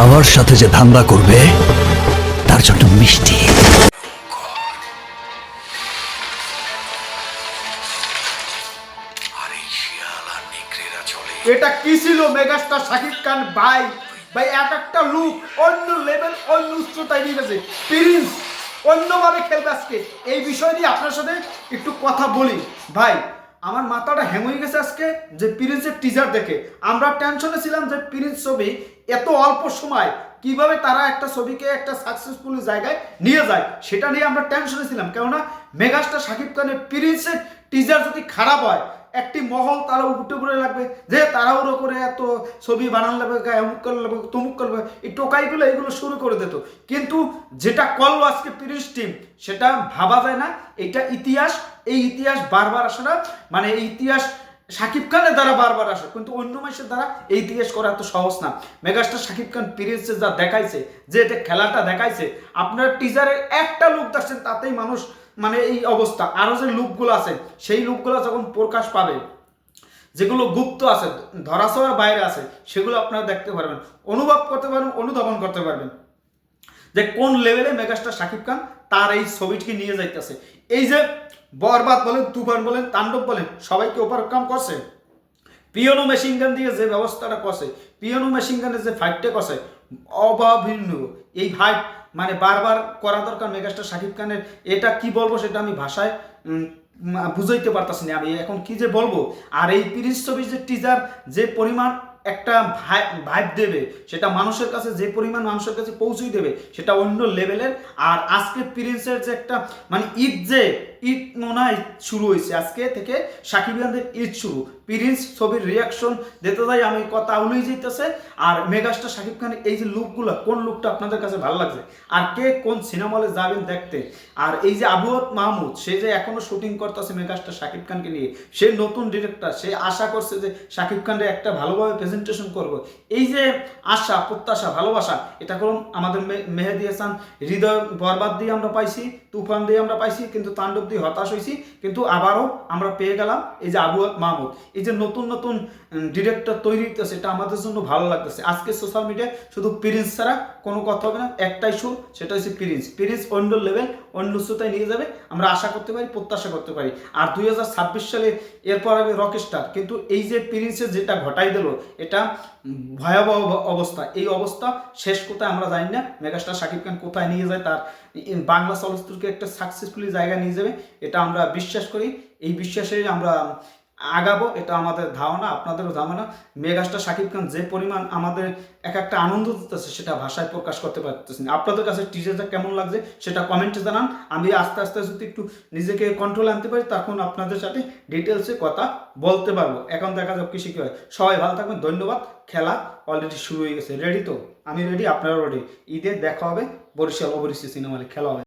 আমার সাথে যে ধান্দা করবে তার জন্য মিষ্টি। এটা কি ছিল মেগাস্টার শাকিব খান ভাই ভাই এক একটা লুক অন্য লেভেল অন্য উচ্চতায় নিয়ে গেছে। প্রিন্স অন্যভাবে খেলবে আজকে। এই বিষয় নিয়ে আপনার সাথে একটু কথা বলি ভাই। আমার মাথাটা হ্যাং হয়ে গেছে আজকে যে প্রিন্সের টিজার দেখে। আমরা টেনশনে ছিলাম যে প্রিন্স ছবি এত অল্প সময় কিভাবে তারা একটা ছবিকে একটা সাকসেসফুল জায়গায় নিয়ে যায় সেটা নিয়ে আমরা টেনশনে ছিলাম। কেননা মেগাস্টার শাকিব খানের প্রিন্সের টিজার যদি খারাপ হয় একটি মহল তারা উপরে লাগবে যে তাড়াহুড়ো করে এত ছবি বানান লাগবে, অমুক করে লাগবে, তমুক করবে, এই টোকাইগুলো এগুলো শুরু করে দিত। কিন্তু যেটা করলো আজকে প্রিন্স টিম সেটা ভাবা যায় না। এটা ইতিহাস, এই ইতিহাস বারবার আসে না। মানে এই ইতিহাস শাকিব খানের দ্বারা বারবার আসে, কিন্তু অন্য মানুষের দ্বারা এই ইতিহাস করা এত সহজ না। মেগাস্টার শাকিব খান প্রিন্সে যা দেখাইছে, যে এটা খেলাটা দেখাইছে, আপনার টিজারের একটা লুক দেখছেন তাতেই মানুষ মানে এই অবস্থা। আরো যে লুকগুলো আছে সেই লুকগুলো যখন প্রকাশ পাবে, যেগুলো গুপ্ত আছে, ধরাছোঁয়ার বাইরে আছে, সেগুলো আপনারা দেখতে পারবেন, অনুভব করতে পারবেন, অনুধাবন করতে পারবেন যে কোন লেভেলে মেগাস্টার শাকিব খান তার এই ছবিটিকে নিয়ে যাইতেছে। এই যে বরবাদ বলেন, তুফান বলেন, তাণ্ডব বলেন, সবাইকে ওভারকাম করছে। পিয়ানো মেশিন গান দিয়ে যে ব্যবস্থাটা করছে, পিয়ানো মেশিন গানের যে ফাইটটা করছে অভাবনীয়। এই ফাইট মানে বারবার করা দরকার মেগাস্টার শাকিব খানের। এটা কি বলবো সেটা আমি ভাষায় বুঝাইতে পারতাছি না আমি এখন কি যে বলবো। আর এই প্রিন্স ছবির যে টিজার যে পরিমাণ একটা ভাইব দেবে, সেটা মানুষের কাছে যে পরিমাণ মানুষের কাছে পৌঁছেই দেবে সেটা অন্য লেভেলের। আর আজকে প্রিন্সের যে একটা মানে ঈদ মনে হয় শুরু হয়েছে আজকে থেকে, শাকিব খানদের ঈদ শুরু। প্রিন্স ছবির রিয়াকশন দিতে যাই আমি কথা উলেই যেতেছে। আর মেগাস্টার শাকিব খানের এই যে লুকগুলো, কোন লুকটা আপনাদের কাছে ভালো লাগছে, আর কে কোন সিনেমা হলে যাবেন দেখতে। আর এই যে আবু মাহমুদ, সে যে এখনো শুটিং করতেছে মেগাস্টার শাকিব খানকে নিয়ে, সে নতুন ডিরেক্টর, সে আশা করছে যে শাকিব খানকে একটা ভালোভাবে প্রেজেন্টেশন করবো। এই যে আশা, প্রত্যাশা, ভালোবাসা, এটা করুন আমাদের মেহেদী হাসান হৃদয় বরবাদ দিয়ে আমরা পাইছি, তুফান দিয়ে আমরা পাইছি, কিন্তু তাণ্ডব দিয়ে হতাশ হয়েছি, কিন্তু আবারও আমরা পেয়ে গেলাম এই যে আবু মাহমুদ। এই যে নতুন নতুন ডিরেক্টর তৈরি হইতেছে, এটা আমাদের জন্য ভালো লাগতেছে। আজকে সোশ্যাল মিডিয়ায় শুধু প্রিন্স ছাড়া কোনো কথা হবে না, একটাই সুর, সেটা হচ্ছে প্রিন্স অন্য লেভেল, অন্য উচ্চতায় নিয়ে যাবে, আমরা আশা করতে পারি, প্রত্যাশা করতে পারি। আর 2026 সালে এরপর হবে রকস্টার। কিন্তু এই যে প্রিন্সের যেটা ঘটাই দিল, এটা ভয়াবহ অবস্থা। এই অবস্থা শেষ কোথায় আমরা জানি না। মেগাস্টার শাকিব খান কোথায় নিয়ে যায়, তার বাংলা চলচ্চিত্রকে একটা সাকসেসফুলি জায়গায় নিয়ে যাবে, এটা আমরা বিশ্বাস করি। এই বিশ্বাসে আমরা আগাবো, এটা আমাদের ধারণা, আপনাদেরও ধারণা। মেগাস্টার শাকিব খান যে পরিমাণ আমাদের এক একটা আনন্দ দিতেছে সেটা ভাষায় প্রকাশ করতে পারতেছি না। আপনাদের কাছে টিজারটা কেমন লাগছে সেটা কমেন্টে জানান। আমি আস্তে আস্তে যদি একটু নিজেকে কন্ট্রোল আনতে পারি তখন আপনাদের সাথে ডিটেলসে কথা বলতে পারবো। এখন দেখা যাক কি হয়। সবাই ভালো থাকবেন, ধন্যবাদ। খেলা অলরেডি শুরু হয়ে গেছে, রেডি তো? আমি রেডি, আপনারাও রেডি। ঈদে দেখা হবে বরিশাল সিনেমা হলে, খেলা হবে।